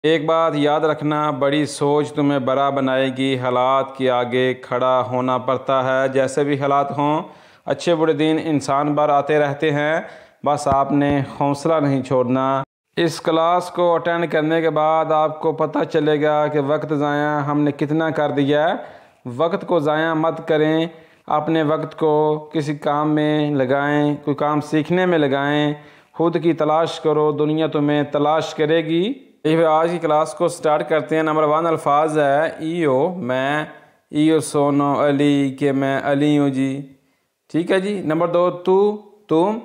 एक बात याद रखना, बड़ी सोच तुम्हें बड़ा बनाएगी। हालात के आगे खड़ा होना पड़ता है, जैसे भी हालात हों। अच्छे बुरे दिन इंसान भर आते रहते हैं, बस आपने हौसला नहीं छोड़ना। इस क्लास को अटेंड करने के बाद आपको पता चलेगा कि वक्त ज़ाया हमने कितना कर दिया है। वक्त को ज़ाया मत करें, अपने वक्त को किसी काम में लगाएं, कोई काम सीखने में लगाएं, खुद की तलाश करो, दुनिया तुम्हें तलाश करेगी। फिर आज की क्लास को स्टार्ट करते हैं। नंबर 1 अल्फाज है ईओ, मैं, ईओ सोनो अली, के मैं अली हूँ जी। ठीक है जी। नंबर 2 तू, तुम,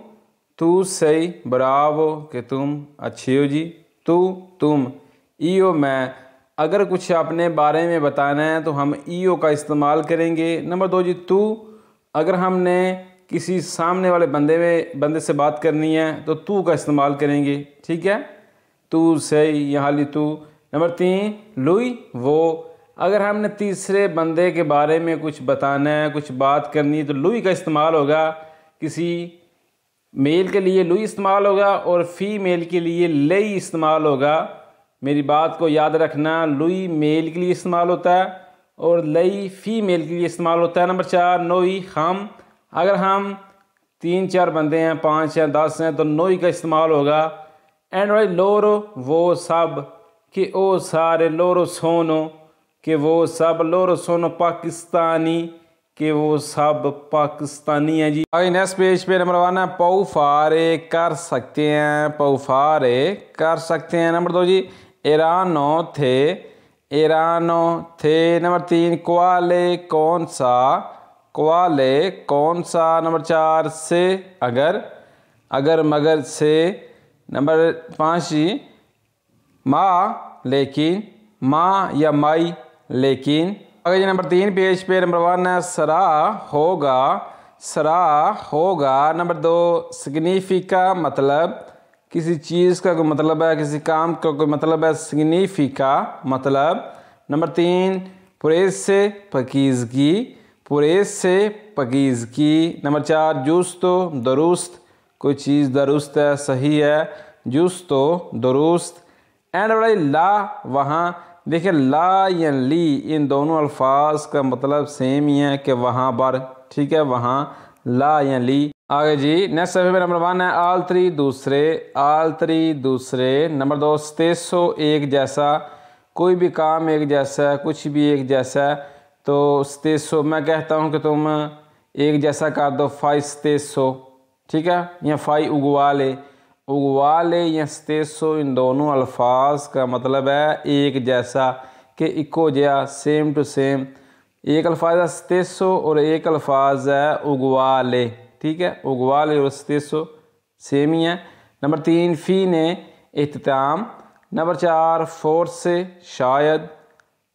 तू सही, ब्रावो, कि तुम अच्छी हो जी। तू, तुम, ईओ मैं। अगर कुछ अपने बारे में बताना है तो हम ईओ का इस्तेमाल करेंगे। नंबर 2 जी तू, अगर हमने किसी सामने वाले बंदे से बात करनी है तो तू का इस्तेमाल करेंगे। ठीक है, तू सही, यहाँ ली तू। नंबर 3 लुई, वो, अगर हमने तीसरे बंदे के बारे में कुछ बताना है, कुछ बात करनी है तो लुई का इस्तेमाल होगा। किसी मेल के लिए लुई इस्तेमाल होगा और फीमेल के लिए लई इस्तेमाल होगा। मेरी बात को याद रखना, लुई मेल के लिए इस्तेमाल होता है और लई फीमेल के लिए इस्तेमाल होता है। नंबर 4 नोई, हम, अगर हम 3-4 बंदे हैं, 5 या 10 हैं तो नोई का इस्तेमाल होगा। एंड भाई लोरो, वो सब, कि ओ सारे, लोरो सोनो, कि वो सब, लोरो सोनो पाकिस्तानी, कि वो सब पाकिस्तानी है जी। आगे नेक्स्ट पेज पे नंबर 1 है पौफारे, कर सकते हैं, पौफारे कर सकते हैं। नंबर 2 जी ईरानो थे, ईरानो थे। नंबर 3 क्वाले, कौन सा, क्वाले कौन सा। नंबर 4 से, अगर, अगर मगर से। नंबर 5 जी माँ, लेकिन, माँ या माई, लेकिन। आगे जी नंबर 3 पेज पे नंबर 1 है सरा होगा, सरा होगा। नंबर 2 सिग्निफिका, मतलब, किसी चीज़ का कोई मतलब है, किसी काम का कोई मतलब है, सिग्निफिका मतलब। नंबर 3 पुरेज से, पकीज़गी, पुरेज से पकीज़गी। नंबर 4 जुस्तो, दुरुस्त, कोई चीज़ दुरुस्त है, सही है, जुस्तो दुरुस्त। एंड बड़ा ला, वहाँ। देखिए ला या ली, इन दोनों अल्फाज का मतलब सेम ही है कि वहाँ पर। ठीक है, वहाँ, ला या ली। आगे जी नेक्स्ट सफ़े पे नंबर 1 है आल्तरी, दूसरे, आल्तरी दूसरे। नंबर 2 स्तेसो, एक जैसा, कोई भी काम एक जैसा है, कुछ भी एक जैसा है। तो स्तेसो, मैं कहता हूँ कि तुम एक जैसा कर दो, फाई स्तेसो। ठीक है, या फाई उगवाले, उगवाले या स्तेसो, इन दोनों अल्फाज का मतलब है एक जैसा, कि इको जया, सेम टू सेम। एक अल्फाज है स्तेसो और एक अल्फाज है उगवाले। ठीक है, उगवाले और स्तेसो सेम ही है। नंबर 3 फ़ी ने, इख्तिताम। नंबर 4 फोर्स से, शायद।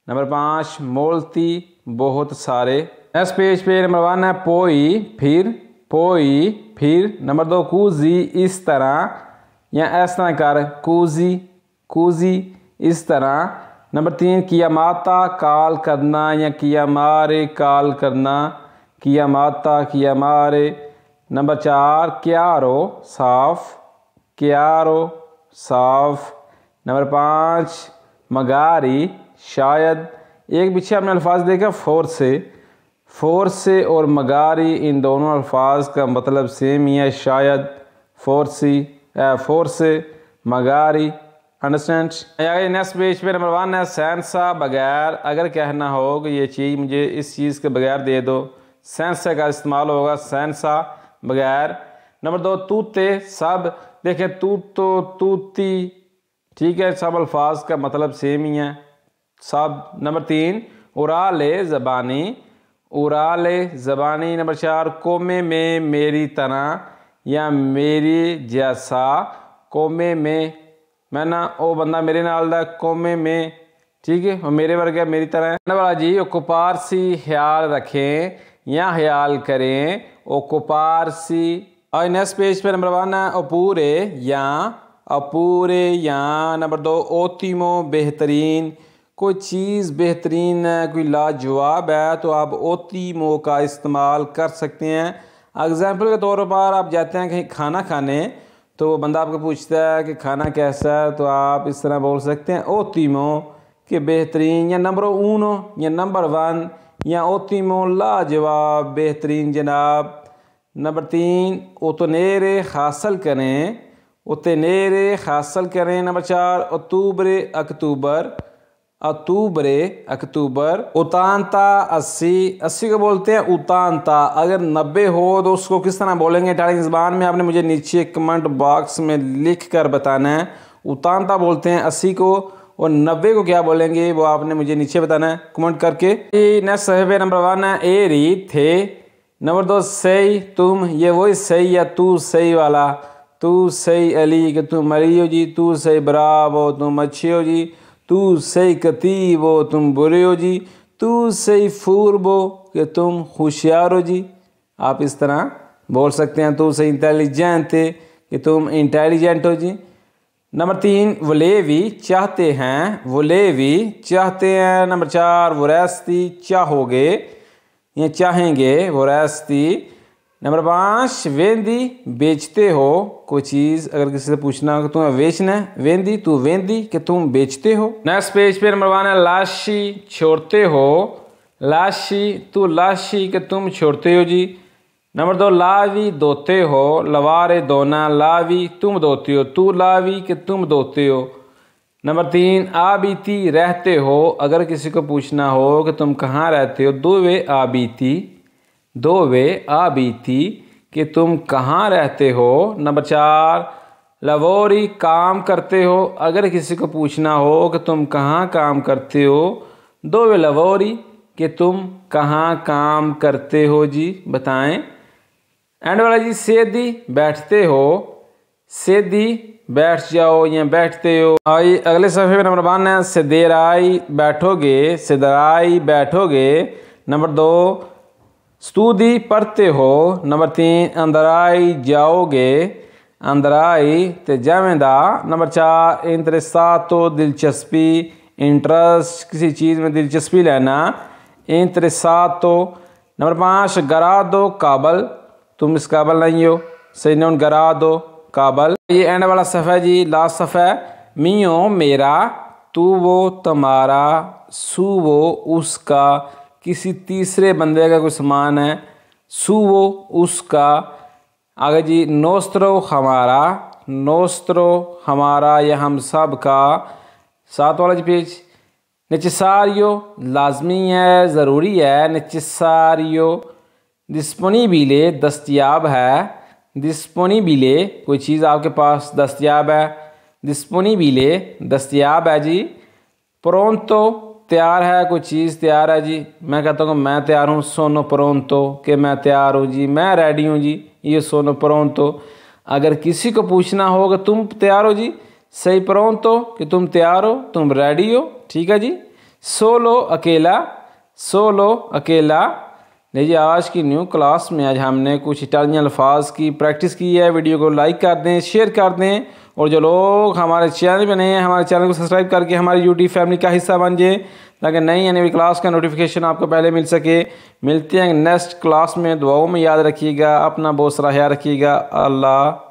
नंबर 5 मोलती, बहुत सारे। नेक्स्ट पेज पे नंबर 1 है पोई, फिर, पोई फिर। नंबर 2 कूजी, इस तरह या ऐसा तरह कर, कूजी, कूजी इस तरह। नंबर 3 कियामाता, काल करना या कियामारे, काल करना, कियामाता कियामारे। नंबर 4 क्यारो, साफ, क्यारो साफ। नंबर 5 मगारी, शायद। एक पीछे हमने अल्फाज देखा फोर्स से, फोर्स से और मगारी, इन दोनों अल्फाज का मतलब सेम ही है, शायद, फोर्सी, फोर्स से, मगारी। अंडरस्टैंड। नेक्स्ट पेज पे नंबर 1 है सेंसा, बगैर। अगर कहना हो कि ये चीज़ मुझे इस चीज़ के बगैर दे दो, सेंसा का इस्तेमाल होगा, सेंसा बगैर। नंबर 2 तूते, सब। देखें तू तो, तूती। ठीक है, सब अल्फाज का मतलब सेम ही है, सब। Number 3 Urale, ज़बानी, Urale ज़बानी। नंबर 4 कोमे में, मेरी तरह या मेरी जैसा, कोमे में, मैं ना ओ बंदा मेरे नाल दा, कोमे में। ठीक है, और मेरे वर्ग है, मेरी तरह है। नंबर जी ओकुपारसी, ख्याल रखें या ख्याल करें, ओकुपारसी। और नेक्स्ट पेज पे नंबर 1 है अपूरे या, अपूरे या। नंबर 2 ओतिमो, बेहतरीन, कोई चीज़ बेहतरीन है, कोई लाजवाब है तो आप ओतिमो का इस्तेमाल कर सकते हैं। एग्जाम्पल के तौर पर आप जाते हैं कहीं खाना खाने तो वो बंदा आपको पूछता है कि खाना कैसा है, तो आप इस तरह बोल सकते हैं ओतिमो कि बेहतरीन, या नंबर ऊनो या नंबर 1, या ओतिमो लाजवाब बेहतरीन जनाब। नंबर 3 ओतनेरे हासिल करें, ओतनेरे हासिल करें। नंबर 4 अक्टूबर अक्टूबर, अक्टूबरे अक्टूबर। उतानता 80 को बोलते हैं उतानता। अगर 90 हो तो उसको किस तरह बोलेंगे इटालियन ज़बान में, आपने मुझे नीचे कमेंट बॉक्स में लिख कर बताना है। उतानता बोलते हैं 80 को, और 90 को क्या बोलेंगे वो आपने मुझे नीचे बताना है कमेंट करके। नेक्स्ट है नंबर 1 है एरी थे। नंबर 2 सही तुम, ये वही सही या तू सही वाला। तू सही अली कि तुम मरी हो जी, तू सही ब्रावो तुम अच्छे हो जी, तू सही कतीबो तुम बुरे हो जी, तू सही फूरबो कि तुम होशियार हो जी। आप इस तरह बोल सकते हैं। तू सही इंटेलिजेंट कि तुम इंटेलिजेंट हो जी। नंबर 3 वलेवी चाहते हैं, वलेवी चाहते हैं। नंबर 4 वरस्ती चाहोगे या चाहेंगे, वरस्ती। नंबर 5 वेंदी बेचते हो कोई चीज़, अगर किसी से पूछना हो कि तुम्हें बेचना है, वेंदी तू वेंदी कि तुम बेचते हो। नेक्स्ट पेज पे नंबर 1 है लाशी छोड़ते हो, लाशी तू लाशी कि तुम छोड़ते हो जी। नंबर 2 लावी धोते हो, लवारे धोना, लावी तुम धोते हो, तू लावी कि तुम धोते हो। नंबर 3 आबीती रहते हो, अगर किसी को पूछना हो कि तुम कहाँ रहते हो, दोवे आबीती, दोवे आबीती कि तुम कहाँ रहते हो। नंबर 4 लवोरी काम करते हो, अगर किसी को पूछना हो कि तुम कहाँ काम करते हो, दोवे लवोरी कि तुम कहाँ काम करते हो जी, बताएं। एंड वाला जी सेदी बैठते हो, सेदी बैठ जाओ या बैठते हो। आई अगले सफ़े में नंबर 1 है सिदेराई बैठोगे, सिदराई बैठोगे। नंबर 2 स्तूदी पढ़ते हो। नंबर 3 अंदराई जाओगे, अंदराई ते जावेंदा। नंबर 4 इंतरसातो दिलचस्पी, इंटरेस्ट किसी चीज़ में दिलचस्पी लेना, इंतरसातो। नंबर 5 गरा दो काबल, तुम इस काबल नहीं हो, सही नोन गरा दो काबल। ये एंड वाला सफ़ा जी, लास्ट सफ़ा। मियो मेरा, तू वो तुम्हारा, सू वो उसका, किसी तीसरे बंदे का कोई समान है, सू वो उसका। आगे जी नोस्त्रो हमारा, नोस्त्रो हमारा या हम सब का। 7 वाला जी पेज नेसेसारियो लाजमी है, ज़रूरी है, नेसेसारियो। डिस्पोनिबिले दस्तयाब है, डिस्पोनिबिले कोई चीज़ आपके पास दस्तयाब है, डिस्पोनिबिले दस्तयाब है जी। प्रोंतो तैयार है, कोई चीज़ तैयार है जी। मैं कहता हूँ मैं तैयार हूँ, सोनो प्रोंतो कि मैं तैयार हूँ जी, मैं रेडी हूँ जी, ये सोनो प्रोंतो। अगर किसी को पूछना हो कि तुम तैयार हो जी, सही प्रोंतो कि तुम तैयार हो, तुम रेडी हो, ठीक है जी। सोलो अकेला, सोलो अकेला। नहीं जी, आज की न्यू क्लास में आज हमने कुछ इटालियन अल्फाज की प्रैक्टिस की है। वीडियो को लाइक कर दें, शेयर कर दें, और जो लोग हमारे चैनल पे नए हैं हमारे चैनल को सब्सक्राइब करके हमारी यूट्यूब फैमिली का हिस्सा बन जाए, ताकि नई आने वाली क्लास का नोटिफिकेशन आपको पहले मिल सके। मिलते हैं नेक्स्ट क्लास में, दुआओं में याद रखिएगा, अपना बहुत सारा ख्याल रखिएगा। अल्लाह।